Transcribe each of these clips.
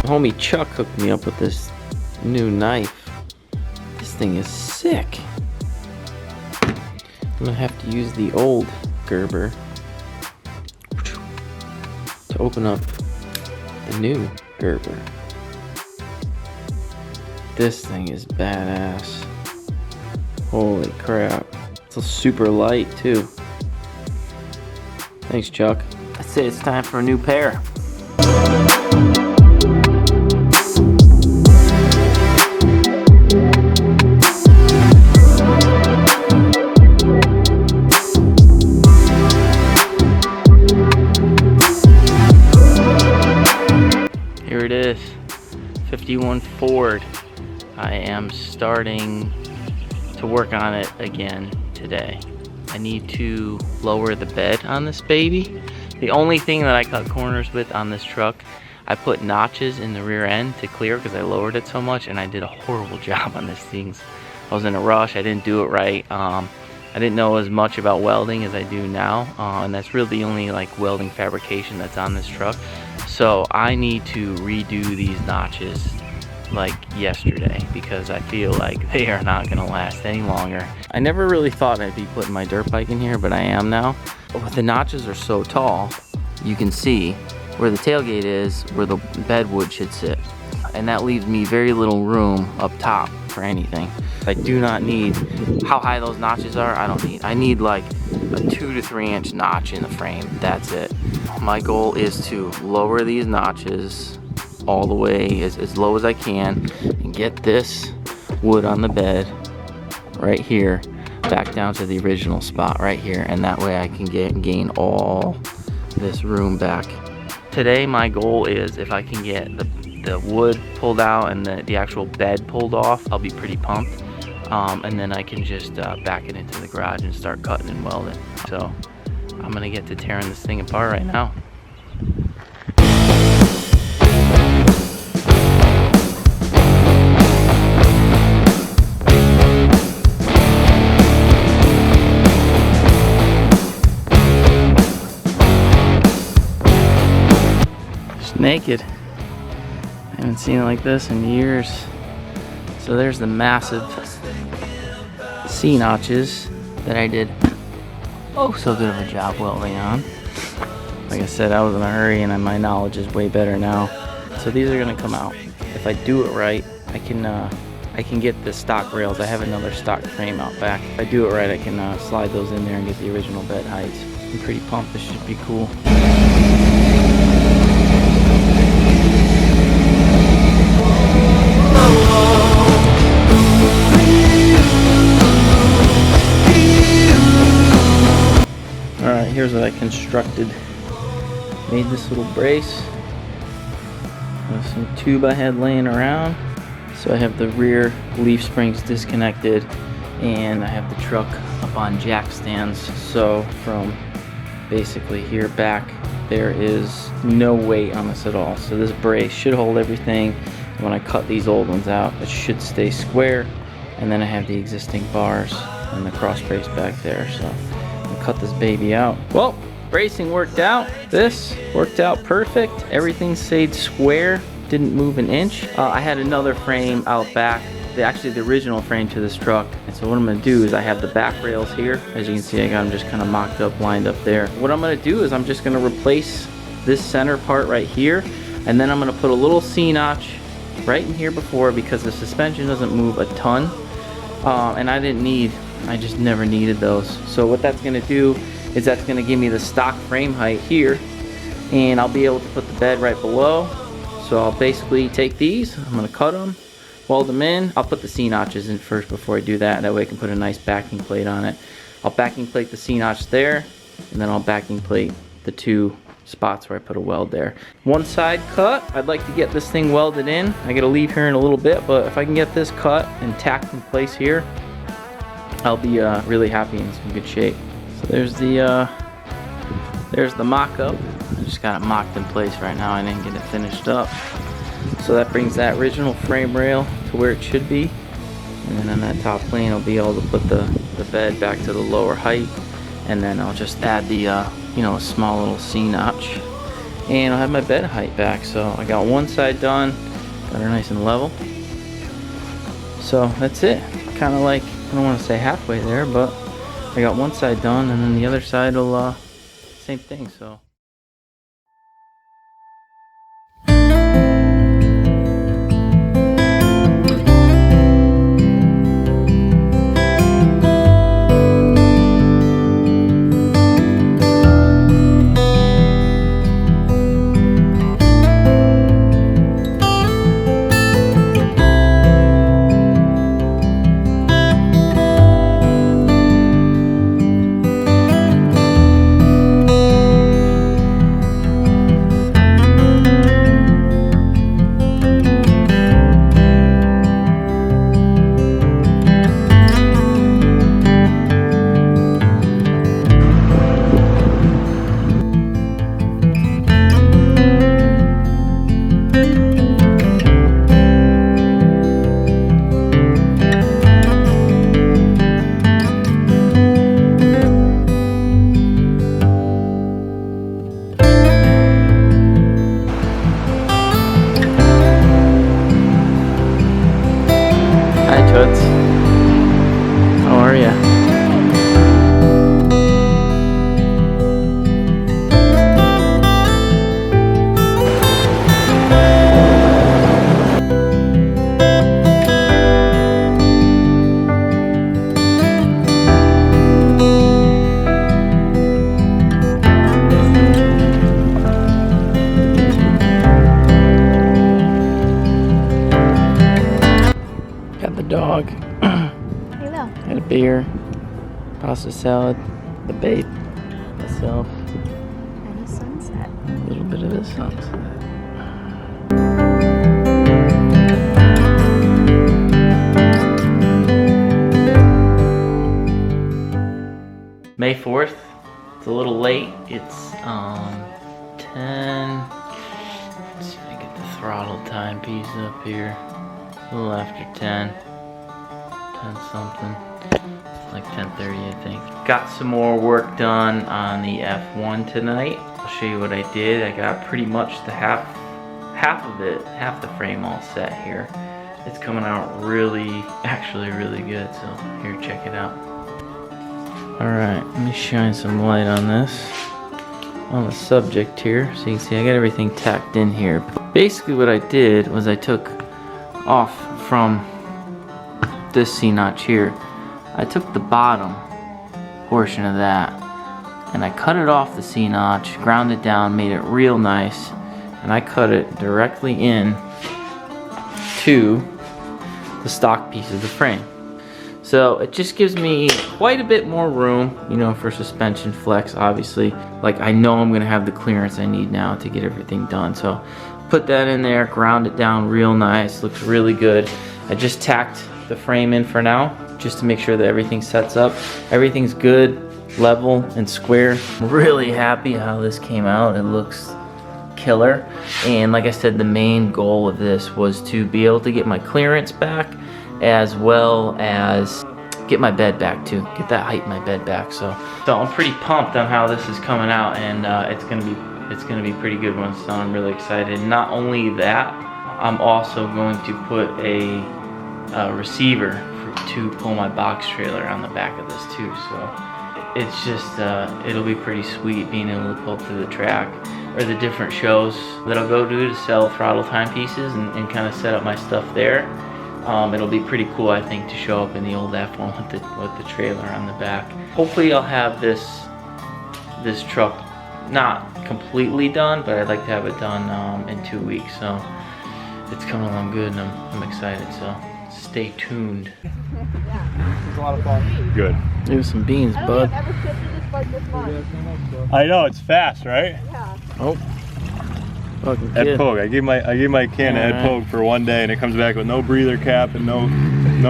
Homie Chuck hooked me up with this new knife. This thing is sick. I'm gonna have to use the old Gerber to open up the new Gerber. This thing is badass. Holy crap. It's super light too. Thanks, Chuck. I'd say it's time for a new pair. Here it is, 51 Ford. I am starting to work on it again today. I need to lower the bed on this baby. The only thing that I cut corners with on this truck, I put notches in the rear end to clear because I lowered it so much, and I did a horrible job on this thing. I was in a rush, I didn't do it right. I didn't know as much about welding as I do now, and that's really the only like welding fabrication that's on this truck. So I need to redo these notches like yesterday because I feel like they are not gonna last any longer. I never really thought I'd be putting my dirt bike in here, but I am now. But the notches are so tall, you can see where the tailgate is, where the bed wood should sit. And that leaves me very little room up top for anything. I do not need, how high those notches are, I need like a 2 to 3 inch notch in the frame, that's it. My goal is to lower these notches all the way as low as I can and get this wood on the bed right here back down to the original spot right here, and that way I can gain all this room back. Today my goal is if I can get the wood pulled out and the actual bed pulled off, I'll be pretty pumped, and then I can just back it into the garage and start cutting and welding. So I'm gonna get to tearing this thing apart right now. Naked. I haven't seen it like this in years. So there's the massive C-notches that I did so good of a job welding on. Like I said, I was in a hurry and my knowledge is way better now. So these are gonna come out. If I do it right, I can get the stock rails. I have another stock frame out back. If I do it right, I can slide those in there and get the original bed heights. I'm pretty pumped. This should be cool. Alright, here's what I constructed. Made this little brace with some tube I had laying around. So I have the rear leaf springs disconnected, and I have the truck up on jack stands. So from basically here back, there is no weight on this at all. So this brace should hold everything. And when I cut these old ones out, it should stay square. And then I have the existing bars and the cross brace back there. So I'll cut this baby out. Well, bracing worked out. This worked out perfect. Everything stayed square, didn't move an inch. I had another frame out back, actually the original frame to this truck. And so what I'm gonna do is I have the back rails here. As you can see, I got them just kind of mocked up, lined up there. What I'm gonna do is I'm just gonna replace this center part right here, and then I'm gonna put a little C-notch right in here before, because the suspension doesn't move a ton. And I just never needed those. So what that's gonna do is that's gonna give me the stock frame height here, and I'll be able to put the bed right below. So I'll basically take these, I'm gonna cut them, weld them in. I'll put the C-notches in first before I do that. That way I can put a nice backing plate on it. I'll backing plate the C-notch there, and then I'll backing plate the 2 spots where I put a weld there. One side cut, I'd like to get this thing welded in. I gotta leave here in a little bit, but if I can get this cut and tacked in place here, I'll be really happy and in some good shape. So there's the mock-up. I just got it mocked in place right now. I didn't get it finished up. So that brings that original frame rail to where it should be. And then on that top plane, I'll be able to put the bed back to the lower height. And then I'll just add the, a small little C-notch and I'll have my bed height back. So I got one side done, got her nice and level. So that's it. Kind of like, I don't want to say halfway there, but I got one side done, and then the other side will same thing. So. How are ya? Got the dog. Had a beer, pasta salad, the bait, myself. And a sunset. A little bit of the sunset. May 4th. It's a little late. It's 10. Let's see if I get the throttle timepiece up here. A little after 10. 10 something. Like 10:30, I think. Got some more work done on the F1 tonight. I'll show you what I did. I got pretty much the half of it, half the frame all set here. It's coming out actually really good. So here, check it out. All right, let me shine some light on this, on the subject here. So you can see I got everything tacked in here. Basically what I did was I took off from this C-notch here. I took the bottom portion of that and I cut it off the C-notch, ground it down, made it real nice, and I cut it directly in to the stock piece of the frame. So it just gives me quite a bit more room, you know, for suspension flex, obviously. Like, I know I'm gonna have the clearance I need now to get everything done. So put that in there, ground it down real nice, looks really good. I just tacked the frame in for now, just to make sure that everything sets up. Everything's good, level and square. I'm really happy how this came out. It looks killer. And like I said, the main goal of this was to be able to get my clearance back, as well as get my bed back too. Get that height in my bed back. So I'm pretty pumped on how this is coming out, and it's gonna be pretty good once it's done. I'm really excited. Not only that, I'm also going to put a receiver to pull my box trailer on the back of this too. So it's just it'll be pretty sweet being able to pull up to the track or the different shows that I'll go to sell throttle timepieces and kind of set up my stuff there. It'll be pretty cool, I think, to show up in the old F1 with the trailer on the back. Hopefully I'll have this truck not completely done, but I'd like to have it done in 2 weeks. So it's coming along good, and I'm excited. So stay tuned. It was a lot of fun. Good. Here's some beans, bud. I don't think I've ever shifted this bike this much. I know, it's fast, right? Yeah. Oh. Fucking Ed kid. Pogo. I gave my can of Ed Pogo for one day, and it comes back with no breather cap and no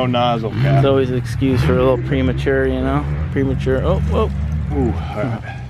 nozzle cap. It's always an excuse for a little premature, you know? Premature. Oh, whoa. Ooh, all right.